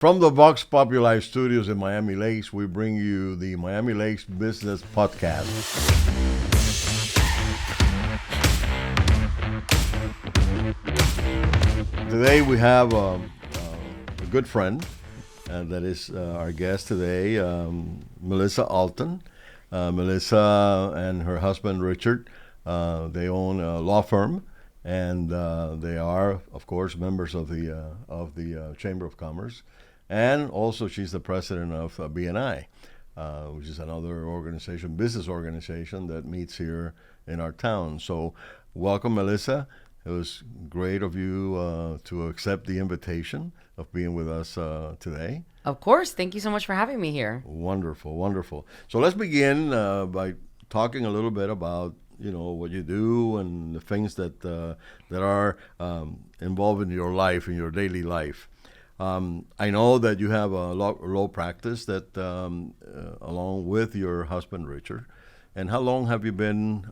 From the Vox Populi studios in Miami Lakes, we bring you the Miami Lakes Business Podcast. Today we have a good friend, that is our guest today, Melissa Alton. Melissa and her husband Richard, they own a law firm, and they are, of course, members of the Chamber of Commerce. And also, she's the president of BNI, which is another organization, business organization that meets here in our town. So, welcome, Melissa. It was great of you to accept the invitation of being with us today. Of course. Thank you so much for having me here. Wonderful, wonderful. So let's begin by talking a little bit about what you do and the things that are involved in your life, in your daily life. I know that you have a law practice that, along with your husband, Richard. And how long have you been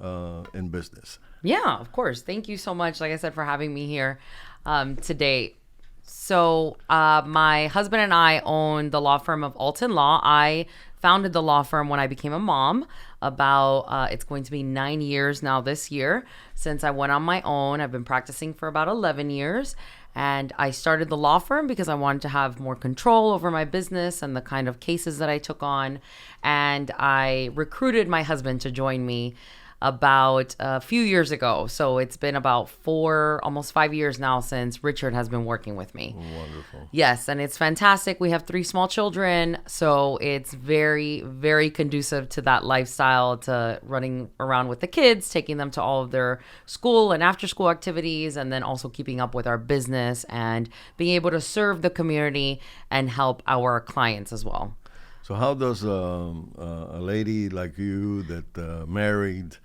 in business? Yeah, of course. Thank you so much, like I said, for having me here today. So my husband and I own the law firm of Alton Law. I founded the law firm when I became a mom about, it's going to be 9 years now this year since I went on my own. I've been practicing for about 11 years. And I started the law firm because I wanted to have more control over my business and the kind of cases that I took on. And I recruited my husband to join me about a few years ago. So it's been about almost 5 years now since Richard has been working with me. Wonderful. Yes, and it's fantastic. We have 3 small children, so it's very, very conducive to that lifestyle, to running around with the kids, taking them to all of their school and after school activities, and then also keeping up with our business and being able to serve the community and help our clients as well. So how does a lady like you that married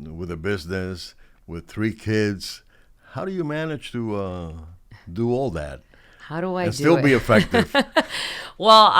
with a business with 3 kids, how do you manage to do all that? How do I and do still it? be effective? Well,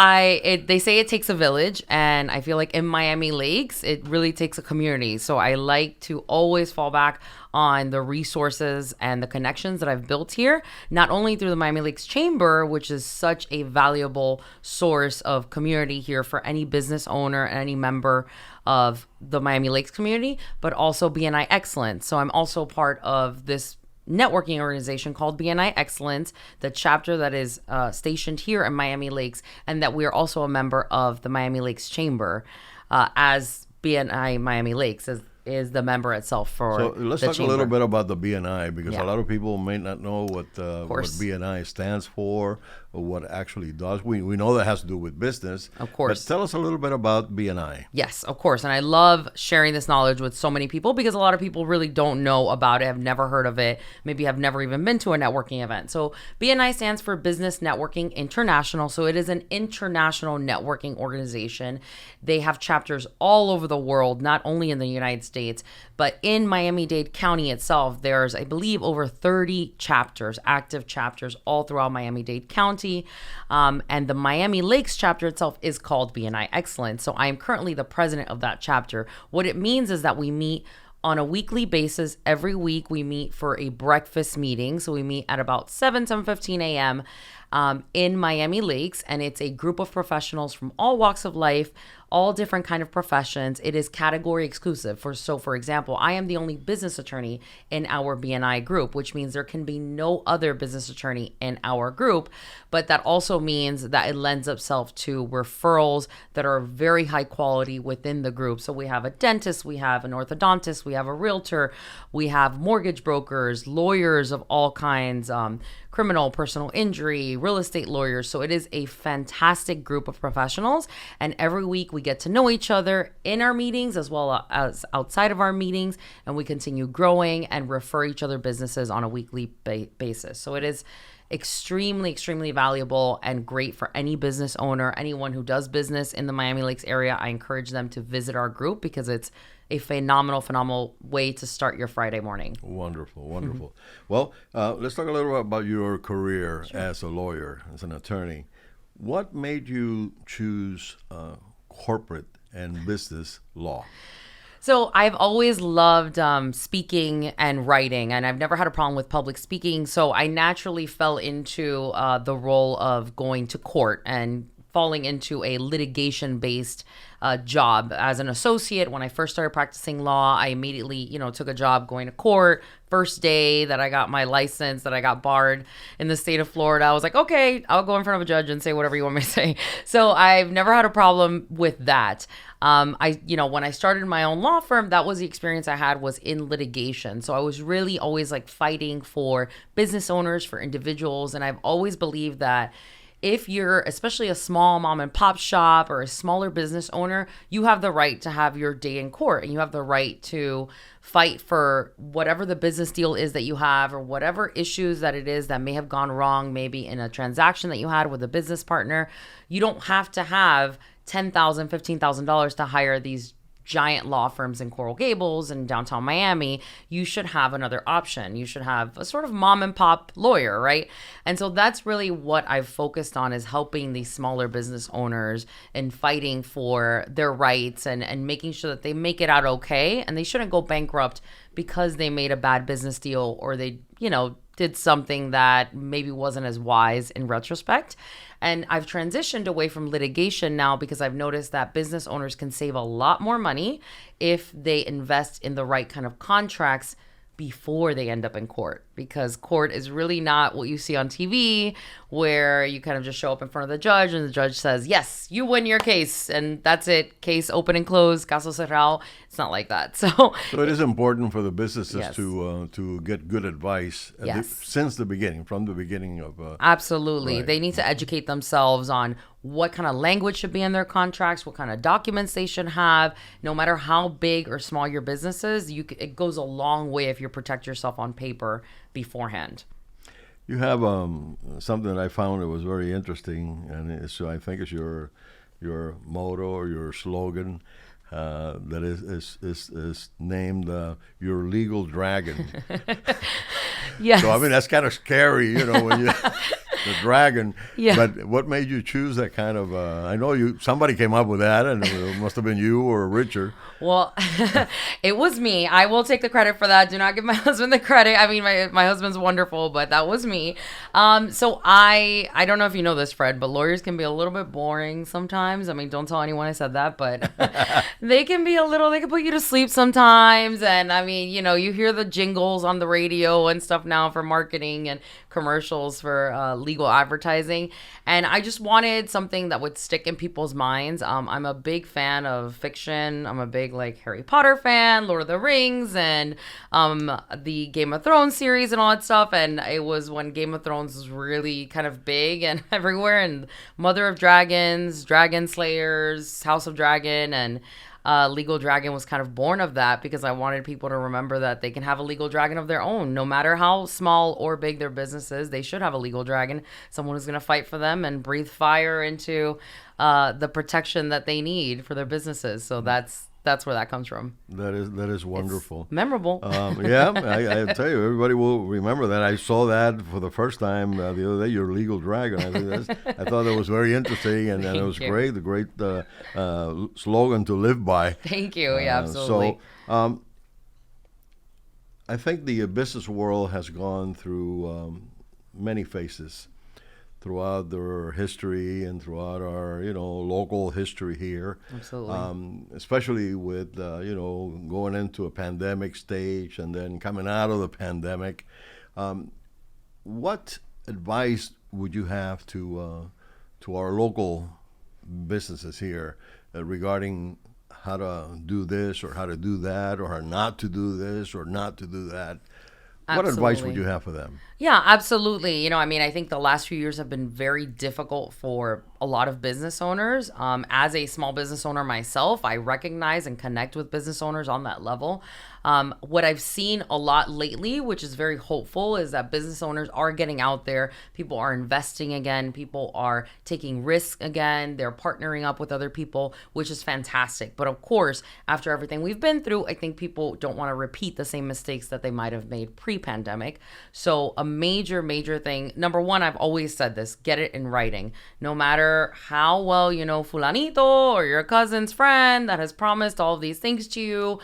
they say it takes a village, and I feel like in Miami Lakes, it really takes a community. So I like to always fall back on the resources and the connections that I've built here, not only through the Miami Lakes Chamber, which is such a valuable source of community here for any business owner and any member of the Miami Lakes community, but also BNI Excellence. So I'm also part of this networking organization called BNI Excellence, the chapter that is stationed here in Miami Lakes, and that we are also a member of the Miami Lakes Chamber, as BNI Miami Lakes is the member itself for So let's the talk chamber. a little bit about the BNI, because Yeah. a lot of people may not know what BNI stands for or what it actually does. We know that has to do with business. Of course. But tell us a little bit about BNI. Yes, of course. And I love sharing this knowledge with so many people because a lot of people really don't know about it, have never heard of it, maybe have never even been to a networking event. So BNI stands for Business Networking International. So it is an international networking organization. They have chapters all over the world, not only in the United States, but in Miami-Dade County itself, there's, I believe, over 30 chapters, active chapters all throughout Miami-Dade County. And the Miami Lakes chapter itself is called BNI Excellence. So I am currently the president of that chapter. What it means is that we meet on a weekly basis. Every week we meet for a breakfast meeting. So we meet at about 7:15 a.m. In Miami Lakes, and it's a group of professionals from all walks of life, all different kind of professions. It is category exclusive. For example, I am the only business attorney in our BNI group, which means there can be no other business attorney in our group. But that also means that it lends itself to referrals that are very high quality within the group. So we have a dentist, we have an orthodontist, we have a realtor, we have mortgage brokers, lawyers of all kinds, criminal, personal injury, real estate lawyers. So it is a fantastic group of professionals. And every week we get to know each other in our meetings as well as outside of our meetings. And we continue growing and refer each other businesses on a weekly basis. So it is extremely, extremely valuable and great for any business owner, anyone who does business in the Miami Lakes area. I encourage them to visit our group because it's a phenomenal way to start your Friday morning. Wonderful, wonderful. Well, let's talk a little bit about your career as a lawyer, as an attorney. What made you choose corporate and business law? So I've always loved speaking and writing, and I've never had a problem with public speaking. So I naturally fell into the role of going to court and falling into a litigation based job as an associate. When I first started practicing law, I immediately, took a job going to court. First day that I got my license, that I got barred in the state of Florida, I was like, okay, I'll go in front of a judge and say whatever you want me to say. So I've never had a problem with that. When I started my own law firm, that was the experience I had, was in litigation. So I was really always like fighting for business owners, for individuals. And I've always believed that if you're especially a small mom and pop shop or a smaller business owner, you have the right to have your day in court, and you have the right to fight for whatever the business deal is that you have, or whatever issues that it is that may have gone wrong, maybe in a transaction that you had with a business partner. You don't have to have $10,000, $15,000 to hire these giant law firms in Coral Gables and downtown Miami. You should have another option. You should have a sort of mom and pop lawyer, right? And so that's really what I've focused on, is helping these smaller business owners and fighting for their rights, and making sure that they make it out okay, and they shouldn't go bankrupt because they made a bad business deal, or they, did something that maybe wasn't as wise in retrospect. And I've transitioned away from litigation now because I've noticed that business owners can save a lot more money if they invest in the right kind of contracts before they end up in court, because court is really not what you see on TV, where you kind of just show up in front of the judge and the judge says, yes, you win your case, and that's it. Case open and closed, caso cerrado. It's not like that. So it is important for the businesses Yes. to get good advice Yes. since the beginning, from the beginning of. Absolutely. Right. They need to educate themselves on what kind of language should be in their contracts, what kind of documents they should have. No matter how big or small your business is, it goes a long way if you protect yourself on paper beforehand. You have something that I found that was very interesting, and so I think it's your motto or your slogan, that is named your legal dragon. Yes. So I mean, that's kind of scary, when you the dragon. Yeah. But what made you choose that kind of? I know somebody came up with that, and it must have been you or Richard. Well, it was me. I will take the credit for that. Do not give my husband the credit. I mean, my husband's wonderful, but that was me. So I don't know if you know this, Fred, but lawyers can be a little bit boring sometimes. I mean, don't tell anyone I said that, but they can put you to sleep sometimes. And I mean, you hear the jingles on the radio and stuff now for marketing and commercials for legal advertising. And I just wanted something that would stick in people's minds. I'm a big fan of fiction. I'm a big Harry Potter fan, Lord of the Rings, and the Game of Thrones series and all that stuff. And it was when Game of Thrones was really kind of big and everywhere, and Mother of Dragons, Dragon Slayers, House of Dragon, and Legal Dragon was kind of born of that, because I wanted people to remember that they can have a legal dragon of their own. No matter how small or big their business is, they should have a legal dragon, someone who's going to fight for them and breathe fire into the protection that they need for their businesses. So that's where that comes from. That is wonderful. It's memorable. Yeah, I tell you, everybody will remember that. I saw that for the first time the other day. Your legal dragon. I thought that was very interesting, and it was you. great. The great slogan to live by. Thank you. Yeah, absolutely. So, I think the business world has gone through many phases throughout their history and throughout our local history here. Absolutely. Especially with going into a pandemic stage and then coming out of the pandemic. What advice would you have to our local businesses here regarding how to do this or how to do that, or how not to do this or not to do that? What advice would you have for them? Yeah, absolutely. I think the last few years have been very difficult for a lot of business owners. As a small business owner myself, I recognize and connect with business owners on that level. What I've seen a lot lately, which is very hopeful, is that business owners are getting out there. People are investing again. People are taking risks again. They're partnering up with other people, which is fantastic. But of course, after everything we've been through, I think people don't want to repeat the same mistakes that they might have made previously. pre-pandemic. So a major thing. Number one, I've always said this: get it in writing. No matter how well you know fulanito or your cousin's friend that has promised all of these things to you,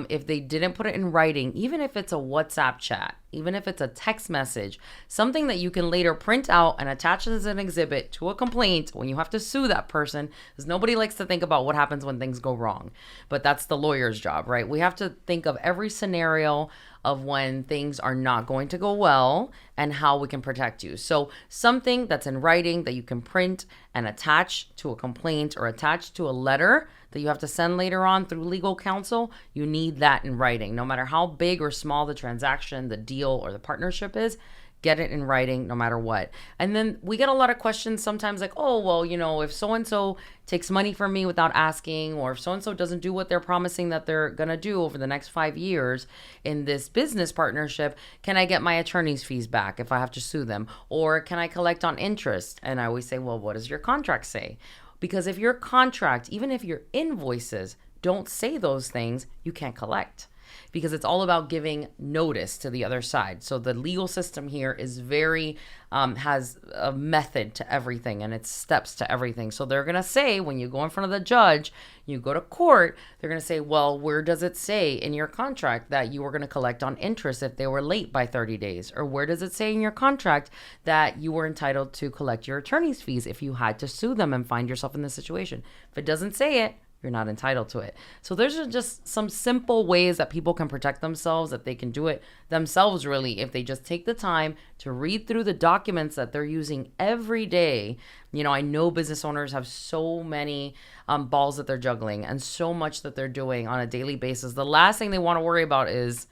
if they didn't put it in writing, even if it's a WhatsApp chat, even if it's a text message, something that you can later print out and attach as an exhibit to a complaint when you have to sue that person, because nobody likes to think about what happens when things go wrong. But that's the lawyer's job, right? We have to think of every scenario of when things are not going to go well and how we can protect you. So something that's in writing that you can print and attach to a complaint or attach to a letter that you have to send later on through legal counsel, you need that in writing. No matter how big or small the transaction, the deal, or the partnership is, get it in writing no matter what. And then we get a lot of questions sometimes like, oh, well, you know, if so-and-so takes money from me without asking, or if so-and-so doesn't do what they're promising that they're going to do over the next 5 years in this business partnership, can I get my attorney's fees back if I have to sue them? Or can I collect on interest? And I always say, well, what does your contract say? Because if your contract, even if your invoices don't say those things, you can't collect. Because it's all about giving notice to the other side. So the legal system here is very, has a method to everything, and it's steps to everything. So they're going to say, when you go in front of the judge, you go to court, they're going to say, well, where does it say in your contract that you were going to collect on interest if they were late by 30 days? Or where does it say in your contract that you were entitled to collect your attorney's fees if you had to sue them and find yourself in this situation? If it doesn't say it, you're not entitled to it. So there's just some simple ways that people can protect themselves, that they can do it themselves, really, if they just take the time to read through the documents that they're using every day. You know, I know business owners have so many balls that they're juggling and so much that they're doing on a daily basis. The last thing they want to worry about is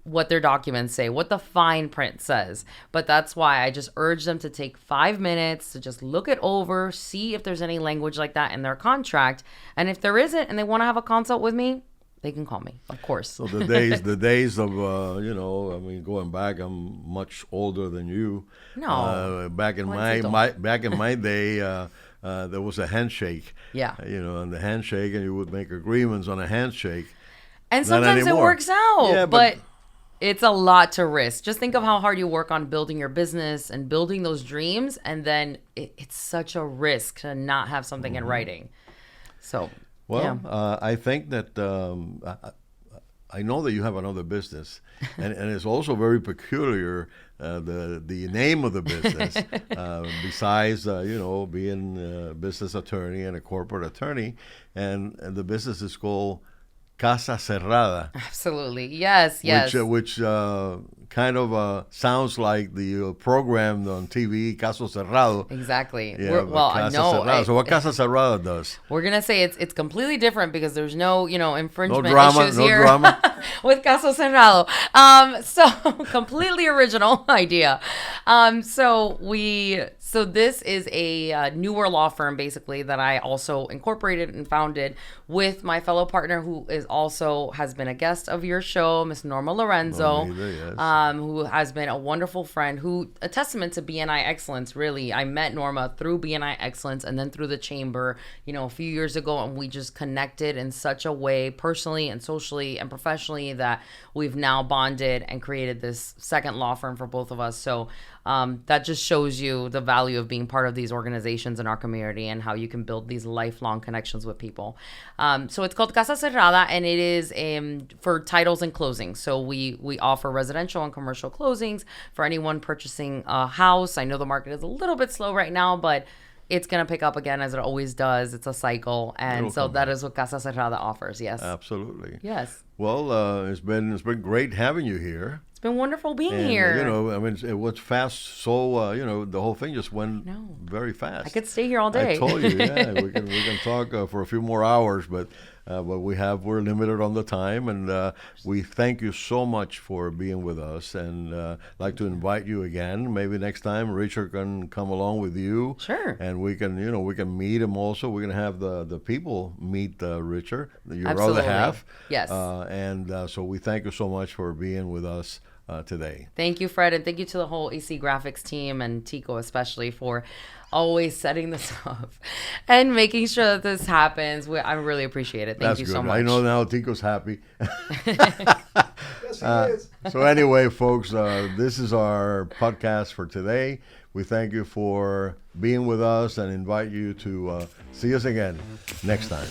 what their documents say, what the fine print says. But that's why I just urge them to take 5 minutes to just look it over, see if there's any language like that in their contract. And if there isn't and they want to have a consult with me, they can call me, of course. So the days of, you know, I mean, going back, I'm much older than you. No. Back in my day, there was a handshake. Yeah. You know, and the handshake, and you would make agreements on a handshake. And sometimes it works out, yeah, but it's a lot to risk. Just think of how hard you work on building your business and building those dreams, and then it's such a risk to not have something in writing. So, well, yeah. I think that I know that you have another business, and it's also very peculiar. The name of the business, besides you know, being a business attorney and a corporate attorney, and the business is called Casa Cerrada. Absolutely. Yes. Which kind of sounds like the program on TV, Caso Cerrado. Exactly. Yeah, Well, I Casa know. Cerrada. So what Casa Cerrada does? We're going to say it's completely different because there's no, you know, infringement issues no here drama. with Caso Cerrado. So completely original idea. So this is a newer law firm, basically, that I also incorporated and founded with my fellow partner, who is also has been a guest of your show, Miss Norma Lorenzo, yes. who has been a wonderful friend, who a testament to BNI Excellence. Really, I met Norma through BNI Excellence and then through the chamber, you know, a few years ago, and we just connected in such a way, personally and socially and professionally, that we've now bonded and created this second law firm for both of us. So that just shows you the value of being part of these organizations in our community and how you can build these lifelong connections with people. So it's called Casa Cerrada, and it is for titles and closings. So we offer residential and commercial closings for anyone purchasing a house. I know the market is a little bit slow right now, but it's going to pick up again, as it always does. It's a cycle. And so that is what Casa Cerrada offers. Yes. Absolutely. Yes. Well, it's been great having you here. It's been wonderful being And, here. you know, I mean, it was fast. So, you know, the whole thing just went very fast. I could stay here all day. I told you, yeah, we can talk for a few more hours, but we're limited on the time, and we thank you so much for being with us, and like to invite you again. Maybe next time Richard can come along with you. Sure. And we can meet him also. We're gonna have the people meet Richard, your Absolutely. other half. Yes. So we thank you so much for being with us today. Thank you, Fred, and thank you to the whole AC Graphics team and Tico especially for always setting this up and making sure that this happens. I really appreciate it. Thank That's you good. so much. I know now Tico's happy. Yes, he is. So anyway, folks, this is our podcast for today. We thank you for being with us and invite you to see us again next time.